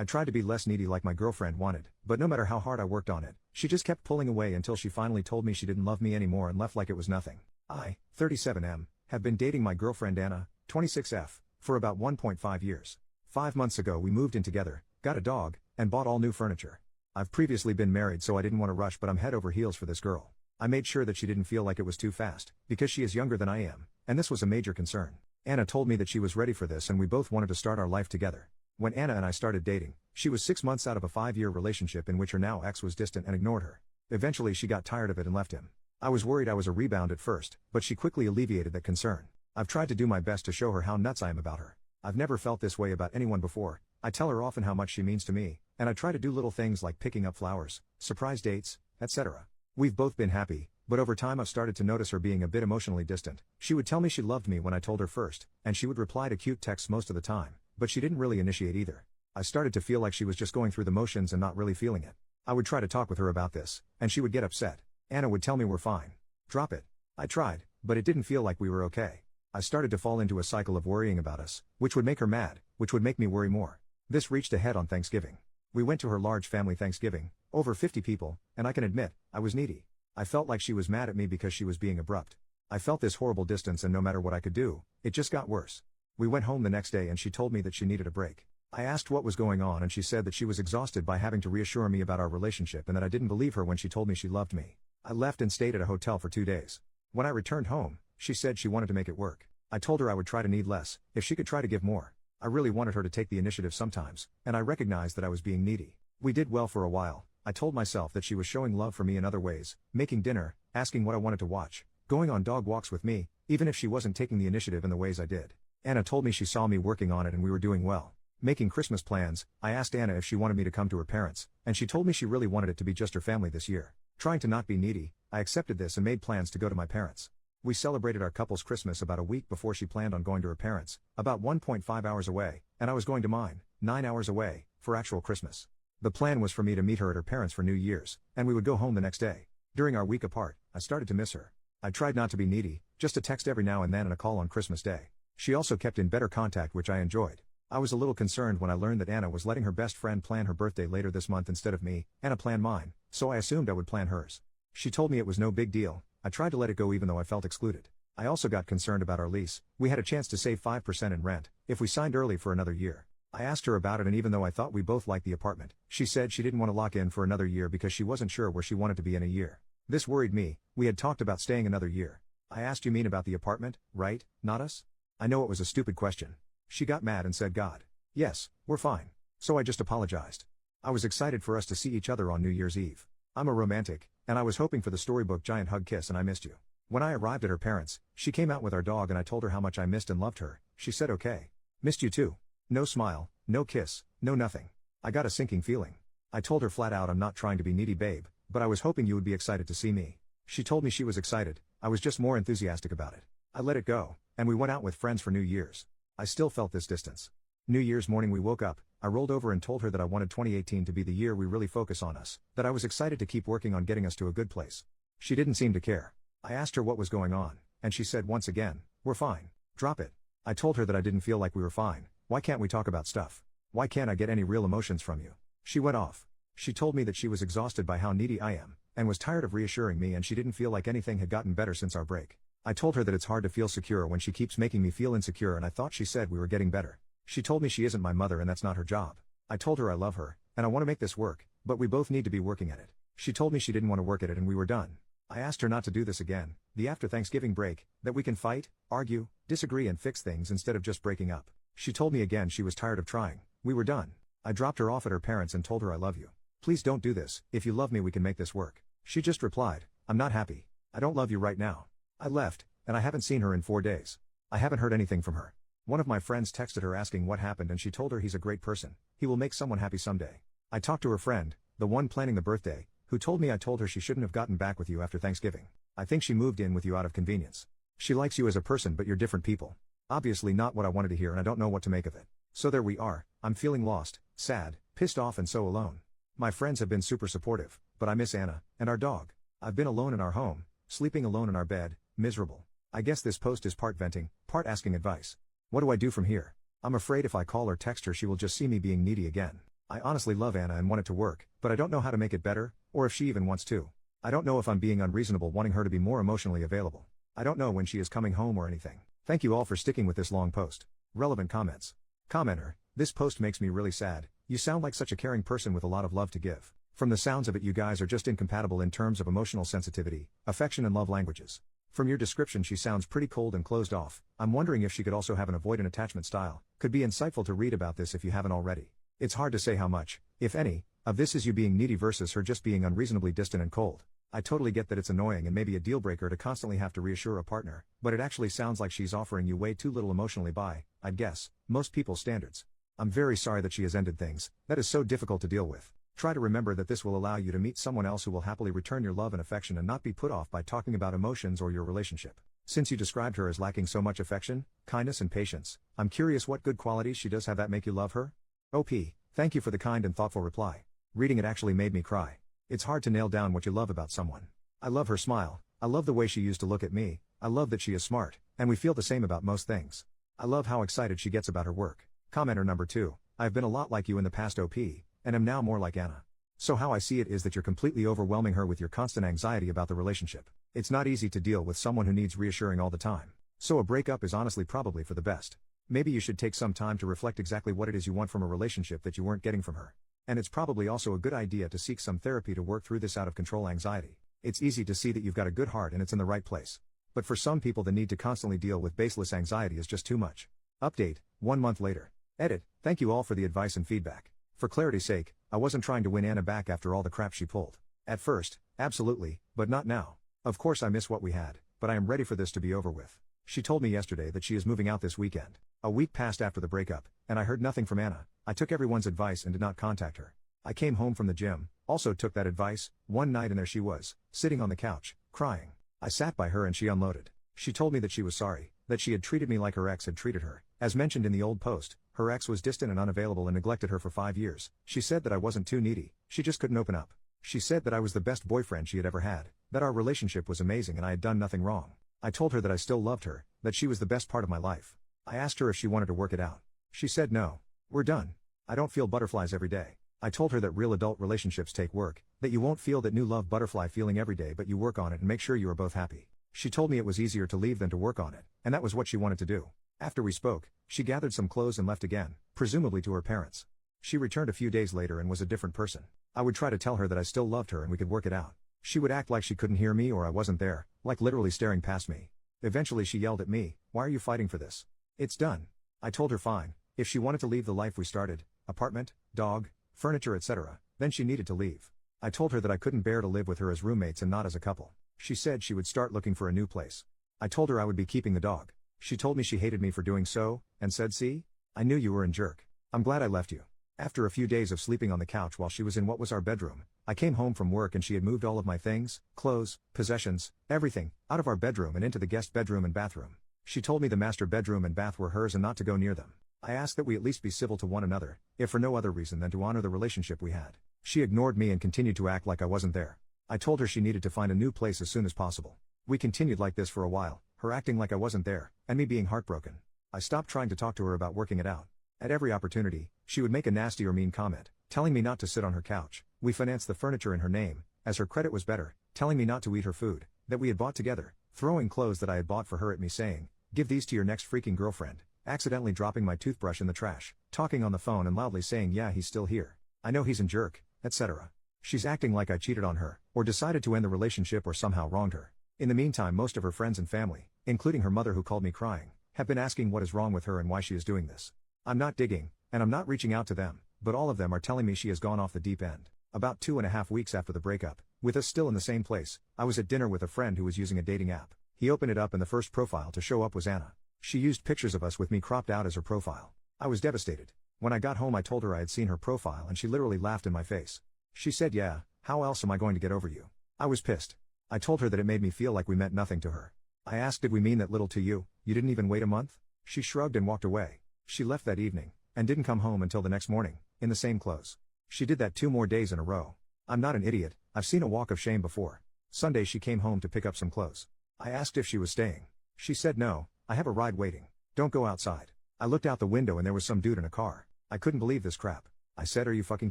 I tried to be less needy like my girlfriend wanted, but no matter how hard I worked on it, she just kept pulling away until she finally told me she didn't love me anymore and left like it was nothing. I, 37M, have been dating my girlfriend Anna, 26F, for about 1.5 years. 5 months ago we moved in together, got a dog, and bought all new furniture. I've previously been married so I didn't want to rush, but I'm head over heels for this girl. I made sure that she didn't feel like it was too fast, because she is younger than I am, and this was a major concern. Anna told me that she was ready for this and we both wanted to start our life together. When Anna and I started dating, she was 6 months out of a 5-year relationship in which her now ex was distant and ignored her. Eventually she got tired of it and left him. I was worried I was a rebound at first, but she quickly alleviated that concern. I've tried to do my best to show her how nuts I am about her. I've never felt this way about anyone before. I tell her often how much she means to me, and I try to do little things like picking up flowers, surprise dates, etc. We've both been happy, but over time I've started to notice her being a bit emotionally distant. She would tell me she loved me when I told her first, and she would reply to cute texts most of the time, but she didn't really initiate either. I started to feel like she was just going through the motions and not really feeling it. I would try to talk with her about this, and she would get upset. Anna would tell me we're fine. Drop it. I tried, but it didn't feel like we were okay. I started to fall into a cycle of worrying about us, which would make her mad, which would make me worry more. This reached a head on Thanksgiving. We went to her large family Thanksgiving, over 50 people, and I can admit, I was needy. I felt like she was mad at me because she was being abrupt. I felt this horrible distance and no matter what I could do, it just got worse. We went home the next day and she told me that she needed a break. I asked what was going on and she said that she was exhausted by having to reassure me about our relationship and that I didn't believe her when she told me she loved me. I left and stayed at a hotel for 2 days. When I returned home, she said she wanted to make it work. I told her I would try to need less, if she could try to give more. I really wanted her to take the initiative sometimes, and I recognized that I was being needy. We did well for a while. I told myself that she was showing love for me in other ways, making dinner, asking what I wanted to watch, going on dog walks with me, even if she wasn't taking the initiative in the ways I did. Anna told me she saw me working on it and we were doing well. Making Christmas plans, I asked Anna if she wanted me to come to her parents, and she told me she really wanted it to be just her family this year. Trying to not be needy, I accepted this and made plans to go to my parents. We celebrated our couple's Christmas about a week before she planned on going to her parents, about 1.5 hours away, and I was going to mine, 9 hours away, for actual Christmas. The plan was for me to meet her at her parents for New Year's, and we would go home the next day. During our week apart, I started to miss her. I tried not to be needy, just a text every now and then and a call on Christmas Day. She also kept in better contact, which I enjoyed. I was a little concerned when I learned that Anna was letting her best friend plan her birthday later this month instead of me. Anna planned mine, so I assumed I would plan hers. She told me it was no big deal. I tried to let it go even though I felt excluded. I also got concerned about our lease. We had a chance to save 5% in rent, if we signed early for another year. I asked her about it and even though I thought we both liked the apartment, she said she didn't want to lock in for another year because she wasn't sure where she wanted to be in a year. This worried me. We had talked about staying another year. I asked, you mean about the apartment, right, not us? I know it was a stupid question. She got mad and said, God. Yes, we're fine. So I just apologized. I was excited for us to see each other on New Year's Eve. I'm a romantic, and I was hoping for the storybook giant hug kiss and I missed you. When I arrived at her parents, she came out with our dog and I told her how much I missed and loved her. She said okay. Missed you too. No smile, no kiss, no nothing. I got a sinking feeling. I told her flat out I'm not trying to be needy, babe, but I was hoping you would be excited to see me. She told me she was excited. I was just more enthusiastic about it. I let it go, and we went out with friends for New Year's. I still felt this distance. New Year's morning we woke up, I rolled over and told her that I wanted 2018 to be the year we really focus on us, that I was excited to keep working on getting us to a good place. She didn't seem to care. I asked her what was going on, and she said once again, we're fine. Drop it. I told her that I didn't feel like we were fine. Why can't we talk about stuff? Why can't I get any real emotions from you? She went off. She told me that she was exhausted by how needy I am, and was tired of reassuring me and she didn't feel like anything had gotten better since our break. I told her that it's hard to feel secure when she keeps making me feel insecure and I thought she said we were getting better. She told me she isn't my mother and that's not her job. I told her I love her, and I want to make this work, but we both need to be working at it. She told me she didn't want to work at it and we were done. I asked her not to do this again, the after Thanksgiving break, that we can fight, argue, disagree and fix things instead of just breaking up. She told me again she was tired of trying. We were done. I dropped her off at her parents and told her I love you. Please don't do this. If you love me we can make this work. She just replied, I'm not happy. I don't love you right now. I left, and I haven't seen her in 4 days. I haven't heard anything from her. One of my friends texted her asking what happened and she told her he's a great person. He will make someone happy someday. I talked to her friend, the one planning the birthday, who told me I told her she shouldn't have gotten back with you after Thanksgiving. I think she moved in with you out of convenience. She likes you as a person but you're different people. Obviously not what I wanted to hear and I don't know what to make of it. So there we are. I'm feeling lost, sad, pissed off and so alone. My friends have been super supportive, but I miss Anna, and our dog. I've been alone in our home, sleeping alone in our bed, miserable. I guess this post is part venting, part asking advice. What do I do from here? I'm afraid if I call or text her she will just see me being needy again. I honestly love Anna and want it to work, but I don't know how to make it better, or if she even wants to. I don't know if I'm being unreasonable wanting her to be more emotionally available. I don't know when she is coming home or anything. Thank you all for sticking with this long post. Relevant comments. Commenter, this post makes me really sad. You sound like such a caring person with a lot of love to give. From the sounds of it, you guys are just incompatible in terms of emotional sensitivity, affection and love languages. From your description, she sounds pretty cold and closed off. I'm wondering if she could also have an avoidant attachment style. Could be insightful to read about this if you haven't already. It's hard to say how much, if any, of this is you being needy versus her just being unreasonably distant and cold. I totally get that it's annoying and maybe a deal breaker to constantly have to reassure a partner, but it actually sounds like she's offering you way too little emotionally by, I'd guess, most people's standards. I'm very sorry that she has ended things. That is so difficult to deal with. Try to remember that this will allow you to meet someone else who will happily return your love and affection and not be put off by talking about emotions or your relationship. Since you described her as lacking so much affection, kindness and patience, I'm curious what good qualities she does have that make you love her? OP, thank you for the kind and thoughtful reply. Reading it actually made me cry. It's hard to nail down what you love about someone. I love her smile, I love the way she used to look at me, I love that she is smart, and we feel the same about most things. I love how excited she gets about her work. Commenter number 2, I've been a lot like you in the past OP, and am now more like Anna. So how I see it is that you're completely overwhelming her with your constant anxiety about the relationship. It's not easy to deal with someone who needs reassuring all the time. So a breakup is honestly probably for the best. Maybe you should take some time to reflect exactly what it is you want from a relationship that you weren't getting from her. And it's probably also a good idea to seek some therapy to work through this out of control anxiety. It's easy to see that you've got a good heart and it's in the right place. But for some people, the need to constantly deal with baseless anxiety is just too much. Update, 1 month later. Edit, thank you all for the advice and feedback. For clarity's sake, I wasn't trying to win Anna back after all the crap she pulled. At first, absolutely, but not now. Of course I miss what we had, but I am ready for this to be over with. She told me yesterday that she is moving out this weekend. A week passed after the breakup, and I heard nothing from Anna. I took everyone's advice and did not contact her. I came home from the gym, also took that advice, one night, and there she was, sitting on the couch, crying. I sat by her and she unloaded. She told me that she was sorry, that she had treated me like her ex had treated her. As mentioned in the old post, her ex was distant and unavailable and neglected her for 5 years. She said that I wasn't too needy, she just couldn't open up. She said that I was the best boyfriend she had ever had, that our relationship was amazing and I had done nothing wrong. I told her that I still loved her, that she was the best part of my life. I asked her if she wanted to work it out. She said no. We're done. I don't feel butterflies every day. I told her that real adult relationships take work, that you won't feel that new love butterfly feeling every day, but you work on it and make sure you are both happy. She told me it was easier to leave than to work on it, and that was what she wanted to do. After we spoke, she gathered some clothes and left again, presumably to her parents. She returned a few days later and was a different person. I would try to tell her that I still loved her and we could work it out. She would act like she couldn't hear me or I wasn't there, like literally staring past me. Eventually she yelled at me, "Why are you fighting for this? It's done." I told her fine, if she wanted to leave the life we started, apartment, dog, furniture, etc., then she needed to leave. I told her that I couldn't bear to live with her as roommates and not as a couple. She said she would start looking for a new place. I told her I would be keeping the dog. She told me she hated me for doing so, and said, "See? I knew you were a jerk. I'm glad I left you." After a few days of sleeping on the couch while she was in what was our bedroom, I came home from work and she had moved all of my things, clothes, possessions, everything, out of our bedroom and into the guest bedroom and bathroom. She told me the master bedroom and bath were hers and not to go near them. I asked that we at least be civil to one another, if for no other reason than to honor the relationship we had. She ignored me and continued to act like I wasn't there. I told her she needed to find a new place as soon as possible. We continued like this for a while, her acting like I wasn't there, and me being heartbroken. I stopped trying to talk to her about working it out. At every opportunity, she would make a nasty or mean comment, telling me not to sit on her couch. We financed the furniture in her name, as her credit was better, telling me not to eat her food, that we had bought together, throwing clothes that I had bought for her at me saying, "Give these to your next freaking girlfriend," accidentally dropping my toothbrush in the trash, talking on the phone and loudly saying, "Yeah, he's still here. I know he's a jerk," etc. She's acting like I cheated on her, or decided to end the relationship or somehow wronged her. In the meantime, most of her friends and family, including her mother who called me crying, have been asking what is wrong with her and why she is doing this. I'm not digging, and I'm not reaching out to them, but all of them are telling me she has gone off the deep end. About 2.5 weeks after the breakup, with us still in the same place, I was at dinner with a friend who was using a dating app. He opened it up and the first profile to show up was Anna. She used pictures of us with me cropped out as her profile. I was devastated. When I got home I told her I had seen her profile and she literally laughed in my face. She said, "Yeah, how else am I going to get over you?" I was pissed. I told her that it made me feel like we meant nothing to her. I asked, "Did we mean that little to you? You didn't even wait a month?" She shrugged and walked away. She left that evening, and didn't come home until the next morning, in the same clothes. She did that 2 more days in a row. I'm not an idiot, I've seen a walk of shame before. Sunday she came home to pick up some clothes. I asked if she was staying. She said no, I have a ride waiting. Don't go outside. I looked out the window and there was some dude in a car. I couldn't believe this crap. I said, are you fucking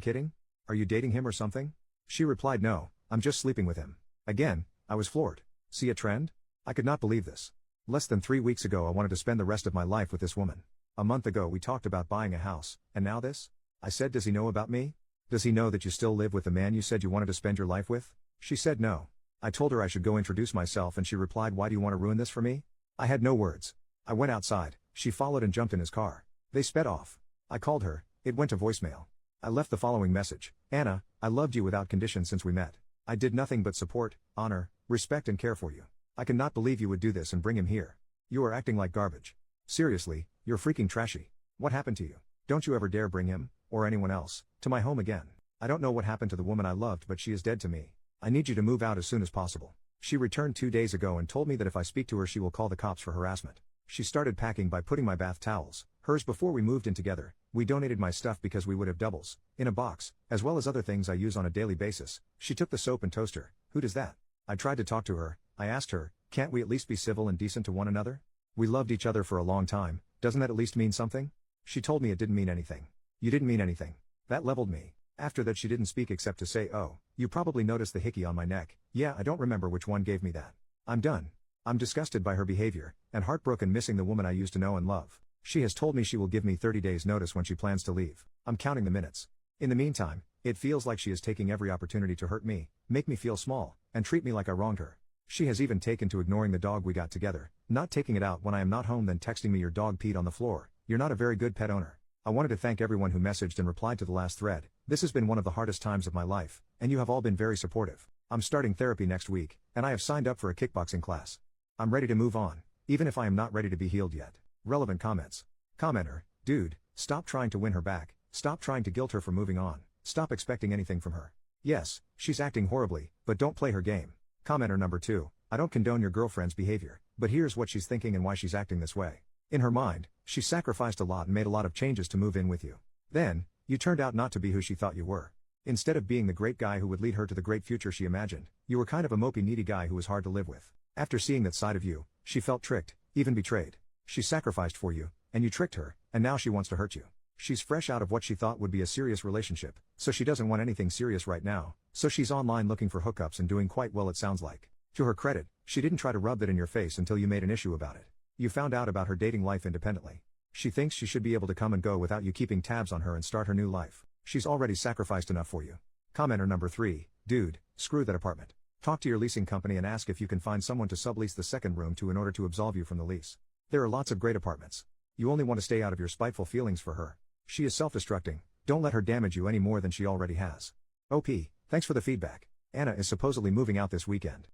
kidding? Are you dating him or something? She replied, no, I'm just sleeping with him. Again, I was floored. See a trend? I could not believe this. Less than 3 weeks ago I wanted to spend the rest of my life with this woman. A month ago we talked about buying a house, and now this? I said, does he know about me? Does he know that you still live with the man you said you wanted to spend your life with? She said no. I told her I should go introduce myself and she replied, why do you want to ruin this for me? I had no words. I went outside, she followed and jumped in his car. They sped off. I called her, it went to voicemail. I left the following message: Anna, I loved you without condition since we met. I did nothing but support, honor, respect and care for you. I cannot believe you would do this and bring him here. You are acting like garbage. Seriously, you're freaking trashy. What happened to you? Don't you ever dare bring him, or anyone else, to my home again. I don't know what happened to the woman I loved, but she is dead to me. I need you to move out as soon as possible. She returned 2 days ago and told me that if I speak to her she will call the cops for harassment. She started packing by putting my bath towels, hers before we moved in together. We donated my stuff because we would have doubles, in a box, as well as other things I use on a daily basis. She took the soap and toaster. Who does that? I tried to talk to her. I asked her, can't we at least be civil and decent to one another? We loved each other for a long time, doesn't that at least mean something? She told me it didn't mean anything. You didn't mean anything. That leveled me. After that she didn't speak except to say, oh, you probably noticed the hickey on my neck. Yeah, I don't remember which one gave me that. I'm done. I'm disgusted by her behavior, and heartbroken missing the woman I used to know and love. She has told me she will give me 30 days notice when she plans to leave. I'm counting the minutes. In the meantime, it feels like she is taking every opportunity to hurt me, make me feel small, and treat me like I wronged her. She has even taken to ignoring the dog we got together, not taking it out when I am not home, then texting me your dog peed on the floor. You're not a very good pet owner. I wanted to thank everyone who messaged and replied to the last thread. This has been one of the hardest times of my life, and you have all been very supportive. I'm starting therapy next week, and I have signed up for a kickboxing class. I'm ready to move on, even if I am not ready to be healed yet. Relevant comments. Commenter, dude, stop trying to win her back, stop trying to guilt her for moving on, stop expecting anything from her. Yes, she's acting horribly, but don't play her game. Commenter number 2, I don't condone your girlfriend's behavior, but here's what she's thinking and why she's acting this way. In her mind, she sacrificed a lot and made a lot of changes to move in with you. Then, you turned out not to be who she thought you were. Instead of being the great guy who would lead her to the great future she imagined, you were kind of a mopey needy guy who was hard to live with. After seeing that side of you, she felt tricked, even betrayed. She sacrificed for you, and you tricked her, and now she wants to hurt you. She's fresh out of what she thought would be a serious relationship, so she doesn't want anything serious right now, so she's online looking for hookups and doing quite well, it sounds like. To her credit, she didn't try to rub that in your face until you made an issue about it. You found out about her dating life independently. She thinks she should be able to come and go without you keeping tabs on her and start her new life. She's already sacrificed enough for you. Commenter number 3, dude, screw that apartment. Talk to your leasing company and ask if you can find someone to sublease the second room to in order to absolve you from the lease. There are lots of great apartments. You only want to stay out of your spiteful feelings for her. She is self-destructing. Don't let her damage you any more than she already has. OP, thanks for the feedback. Anna is supposedly moving out this weekend.